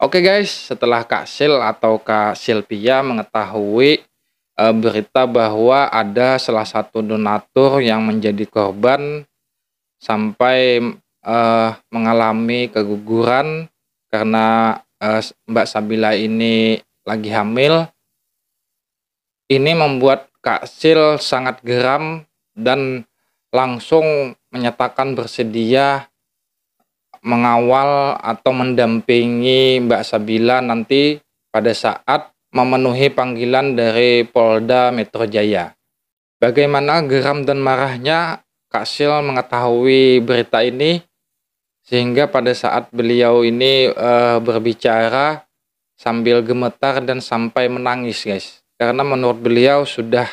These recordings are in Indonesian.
Oke guys, setelah Kak Sil atau Kak Silvia mengetahui berita bahwa ada salah satu donatur yang menjadi korban sampai mengalami keguguran karena Mbak Sabila ini lagi hamil, ini membuat Kak Sil sangat geram dan langsung menyatakan bersedia mengawal atau mendampingi Mbak Sabila nanti pada saat memenuhi panggilan dari Polda Metro Jaya. Bagaimana geram dan marahnya Kak Sil mengetahui berita ini, sehingga pada saat beliau ini berbicara sambil gemetar dan sampai menangis guys. Karena menurut beliau sudah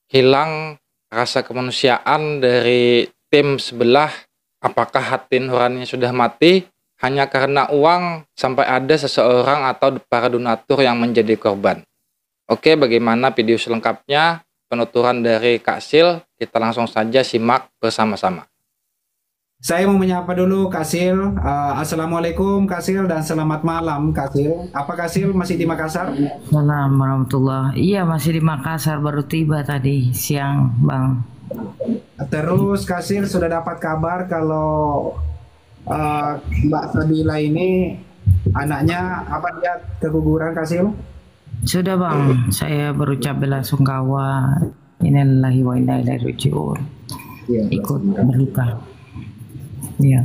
hilang rasa kemanusiaan dari tim sebelah. Apakah hati nuraninya sudah mati hanya karena uang sampai ada seseorang atau para donatur yang menjadi korban. Oke, bagaimana video selengkapnya penuturan dari Kak Sil? Kita langsung saja simak bersama-sama. Saya mau menyapa dulu Kak Sil. Assalamualaikum Kak Sil dan selamat malam Kak Sil. Apa Kak Sil masih di Makassar? Assalamualaikum warahmatullahi. Iya, masih di Makassar, baru tiba tadi siang, Bang. Terus Kak Sil sudah dapat kabar kalau Mbak Sabila ini anaknya apa dia keguguran Kak Sil? Sudah, Bang. Saya berucap belasungkawa. Innalillahi wa inna ilaihi raji'un. Iya. Ikut berduka. Iya.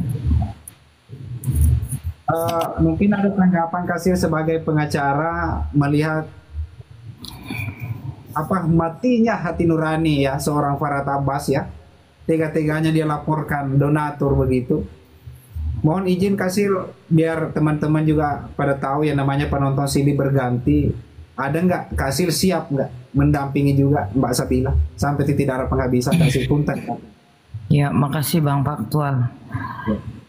Mungkin ada tanggapan Kak Sil sebagai pengacara melihat apa matinya hati nurani ya seorang Farhat Abbas ya, tega-teganya dia laporkan donatur begitu. Mohon izin Kak Sil biar teman-teman juga pada tahu ya, namanya penonton silih berganti. Ada nggak Kak Sil siap nggak mendampingi juga Mbak Sabila sampai titik darah penghabisan? Kak Sil punten. Ya, makasih Bang Faktual.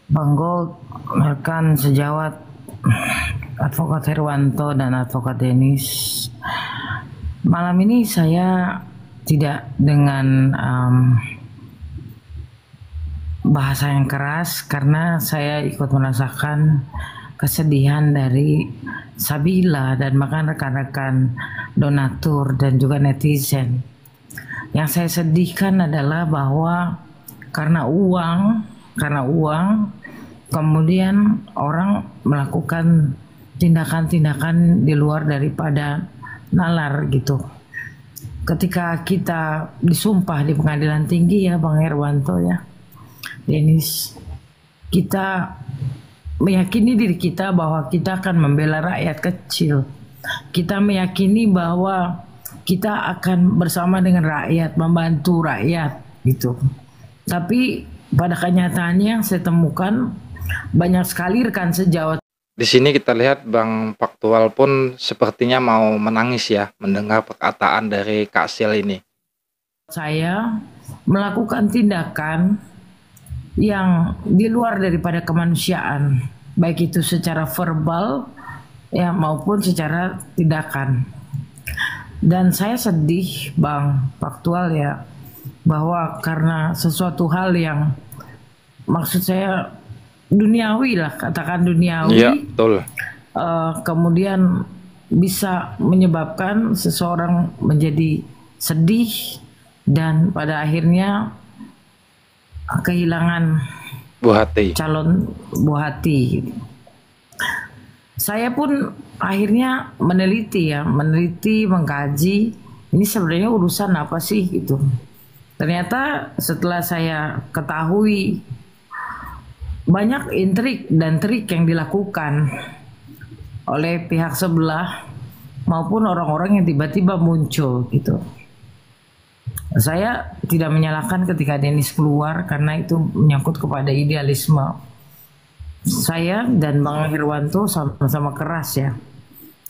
Bang Gold, rekan sejawat Advokat Herwanto dan Advokat Denis. Malam ini saya tidak dengan bahasa yang keras karena saya ikut merasakan kesedihan dari Sabila dan bahkan rekan-rekan donatur dan juga netizen. Yang saya sedihkan adalah bahwa karena uang kemudian orang melakukan tindakan-tindakan di luar daripada nalar gitu. Ketika kita disumpah di pengadilan tinggi ya Bang Herwanto ya, Denis, kita meyakini diri kita bahwa kita akan membela rakyat kecil. Kita meyakini bahwa kita akan bersama dengan rakyat, membantu rakyat gitu. Tapi pada kenyataannya yang saya temukan banyak sekali rekan sejawat. Di sini kita lihat Bang Faktual pun sepertinya mau menangis ya mendengar perkataan dari Kak Sil ini. Saya melakukan tindakan yang di luar daripada kemanusiaan, baik itu secara verbal ya maupun secara tindakan. Dan saya sedih Bang Faktual ya, bahwa karena sesuatu hal yang maksud saya duniawi lah, katakan duniawi, iya, betul. Kemudian bisa menyebabkan seseorang menjadi sedih dan pada akhirnya kehilangan calon buah hati. Saya pun akhirnya meneliti, mengkaji ini sebenarnya urusan apa sih gitu. Ternyata setelah saya ketahui banyak intrik dan trik yang dilakukan oleh pihak sebelah maupun orang-orang yang tiba-tiba muncul gitu. Saya tidak menyalahkan ketika Denis keluar karena itu menyangkut kepada idealisme. Saya dan Bang Herwanto sama-sama keras ya.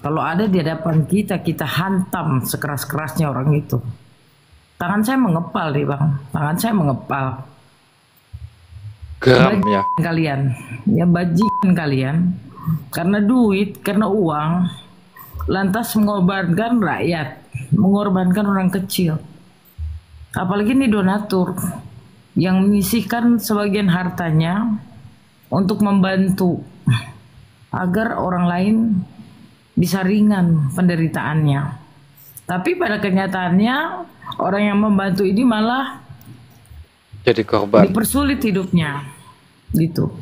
Kalau ada di hadapan kita, kita hantam sekeras-kerasnya orang itu. Tangan saya mengepal nih Bang, tangan saya mengepal. Geram ya kalian, ya bajingan kalian, karena duit, karena uang, lantas mengorbankan rakyat, mengorbankan orang kecil. Apalagi ini donatur yang menyisihkan sebagian hartanya untuk membantu agar orang lain bisa ringan penderitaannya. Tapi pada kenyataannya orang yang membantu ini malah Jadi korban. dipersulit hidupnya gitu.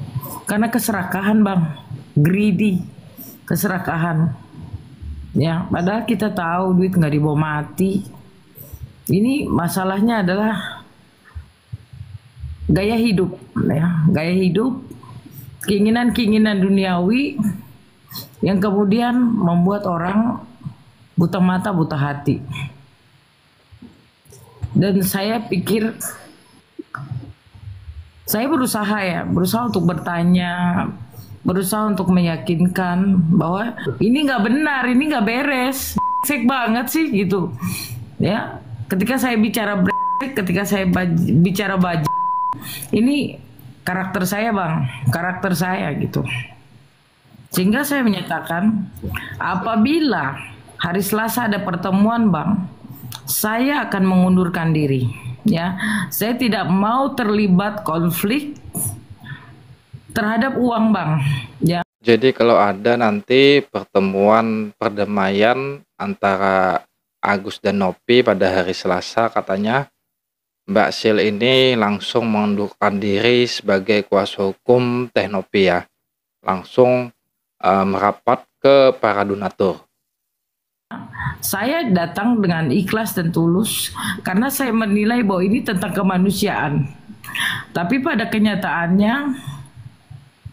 Karena keserakahan, Bang. Greedy, keserakahan. Ya, padahal kita tahu duit nggak dibawa mati. Ini masalahnya adalah gaya hidup, ya, gaya hidup, keinginan-keinginan duniawi yang kemudian membuat orang buta mata, buta hati. Dan saya pikir saya berusaha untuk bertanya, berusaha untuk meyakinkan bahwa ini nggak benar, ini nggak beres, brengsek banget sih gitu. Ya, ketika saya bicara brengsek, ketika saya bicara baju, ini karakter saya, Bang, karakter saya gitu. Sehingga saya menyatakan apabila hari Selasa ada pertemuan, Bang, saya akan mengundurkan diri. Ya, saya tidak mau terlibat konflik terhadap uang, Bang. Ya. Jadi kalau ada nanti pertemuan perdamaian antara Agus dan Nopi pada hari Selasa, katanya Mbak Sil ini langsung mengundurkan diri sebagai kuasa hukum Teh Nopi ya. Langsung merapat ke para donatur. Saya datang dengan ikhlas dan tulus karena saya menilai bahwa ini tentang kemanusiaan. Tapi pada kenyataannya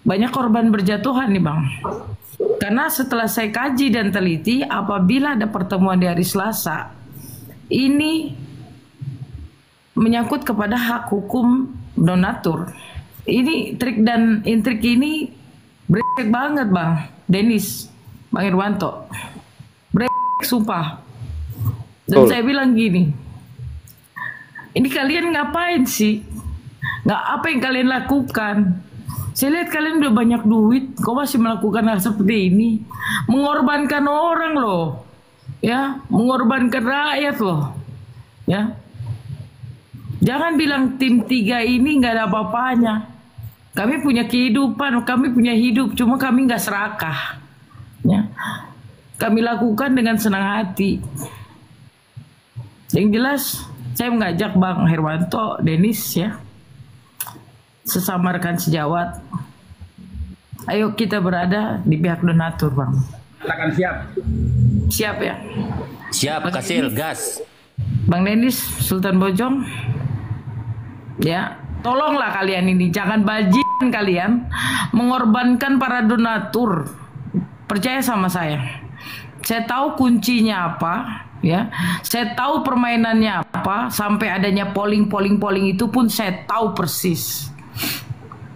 banyak korban berjatuhan nih, Bang. Karena setelah saya kaji dan teliti, apabila ada pertemuan di hari Selasa, ini menyangkut kepada hak hukum donatur. Ini trik dan intrik ini brengsek banget, Bang Denis, Bang Irwanto. Brengsek sumpah. Dan saya bilang gini, ini kalian ngapain sih? Nggak, apa yang kalian lakukan? Saya lihat kalian udah banyak duit, kok masih melakukan hal seperti ini? Mengorbankan orang loh, ya, mengorbankan rakyat loh, ya. Jangan bilang tim 3 ini nggak ada apa-apanya. Kami punya kehidupan, kami punya hidup, cuma kami nggak serakah, ya. Kami lakukan dengan senang hati. Yang jelas, saya mengajak Bang Herwanto, Denis, ya, sesama rekan sejawat, ayo kita berada di pihak donatur, Bang. Akan siap. Siap ya? Siap, Kasil, gas. Bang Denis, Sultan Bojong, ya, tolonglah kalian ini, jangan bajingan kalian mengorbankan para donatur. Percaya sama saya tahu kuncinya apa, ya, saya tahu permainannya apa, sampai adanya polling itu pun saya tahu persis.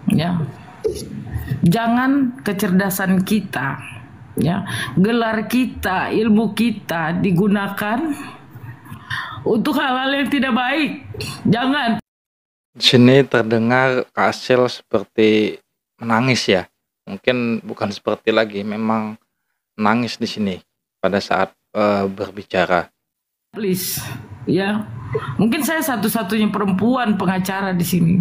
Ya, jangan kecerdasan kita, ya, gelar kita, ilmu kita digunakan untuk hal-hal yang tidak baik. Jangan. Di sini terdengar Kak Sil seperti menangis ya. Mungkin bukan seperti lagi, memang nangis di sini pada saat berbicara. Please, ya, mungkin saya satu-satunya perempuan pengacara di sini.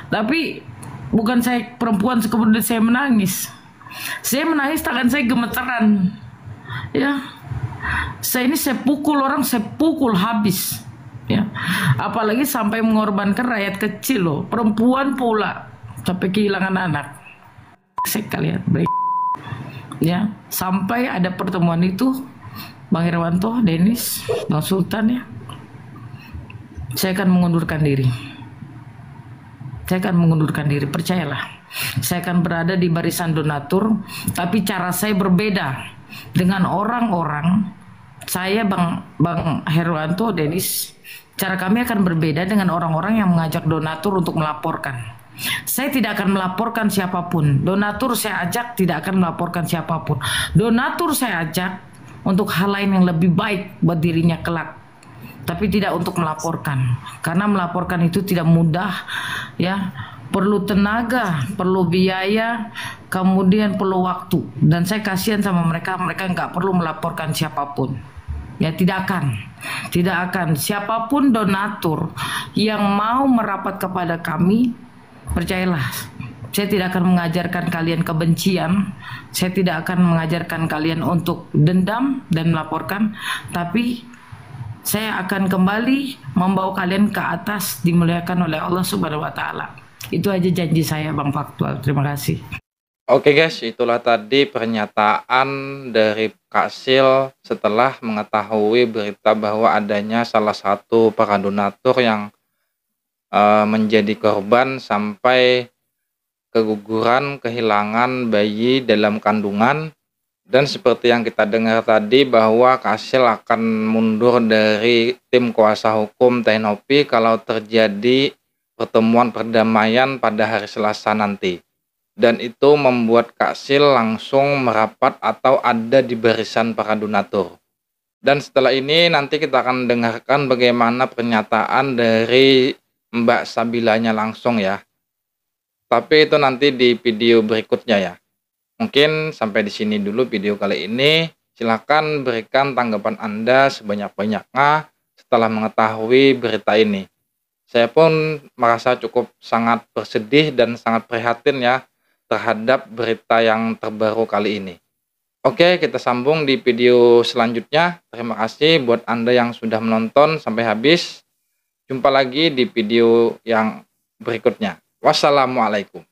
Tapi bukan saya perempuan kemudian saya menangis. Saya menangis, tangan saya gemeteran. Ya, saya pukul orang, saya pukul habis. Ya, apalagi sampai mengorbankan rakyat kecil loh, perempuan pula, sampai kehilangan anak. Saya kalian, ya, sampai ada pertemuan itu, Bang Irwanto, Denis, Bang Sultan, ya, saya akan mengundurkan diri. Saya akan mengundurkan diri, percayalah. Saya akan berada di barisan donatur, tapi cara saya berbeda dengan orang-orang. Saya, Bang Herwanto, Denis, cara kami akan berbeda dengan orang-orang yang mengajak donatur untuk melaporkan. Saya tidak akan melaporkan siapapun. Donatur saya ajak tidak akan melaporkan siapapun. Donatur saya ajak untuk hal lain yang lebih baik buat dirinya kelak. Tapi tidak untuk melaporkan, karena melaporkan itu tidak mudah, ya, perlu tenaga, perlu biaya, kemudian perlu waktu. Dan saya kasihan sama mereka nggak perlu melaporkan siapapun, ya, tidak akan siapapun donatur yang mau merapat kepada kami, percayalah, Saya tidak akan mengajarkan kalian kebencian, saya tidak akan mengajarkan kalian untuk dendam dan melaporkan, tapi saya akan kembali membawa kalian ke atas, dimuliakan oleh Allah Subhanahu wa taala. Itu aja janji saya, Bang Faktual. Terima kasih. Oke guys, itulah tadi pernyataan dari Kak Sil setelah mengetahui berita bahwa adanya salah satu para donatur yang menjadi korban sampai keguguran, kehilangan bayi dalam kandungan. Dan seperti yang kita dengar tadi bahwa Kak Sil akan mundur dari tim kuasa hukum Teknopi kalau terjadi pertemuan perdamaian pada hari Selasa nanti. Dan itu membuat Kak Sil langsung merapat atau ada di barisan para donatur. Dan setelah ini nanti kita akan dengarkan bagaimana pernyataan dari Mbak Sabilanya langsung ya. Tapi itu nanti di video berikutnya ya. Mungkin sampai di sini dulu video kali ini. Silakan berikan tanggapan Anda sebanyak-banyaknya setelah mengetahui berita ini. Saya pun merasa cukup sangat bersedih dan sangat prihatin ya terhadap berita yang terbaru kali ini. Oke, kita sambung di video selanjutnya. Terima kasih buat Anda yang sudah menonton sampai habis. Jumpa lagi di video yang berikutnya. Wassalamualaikum.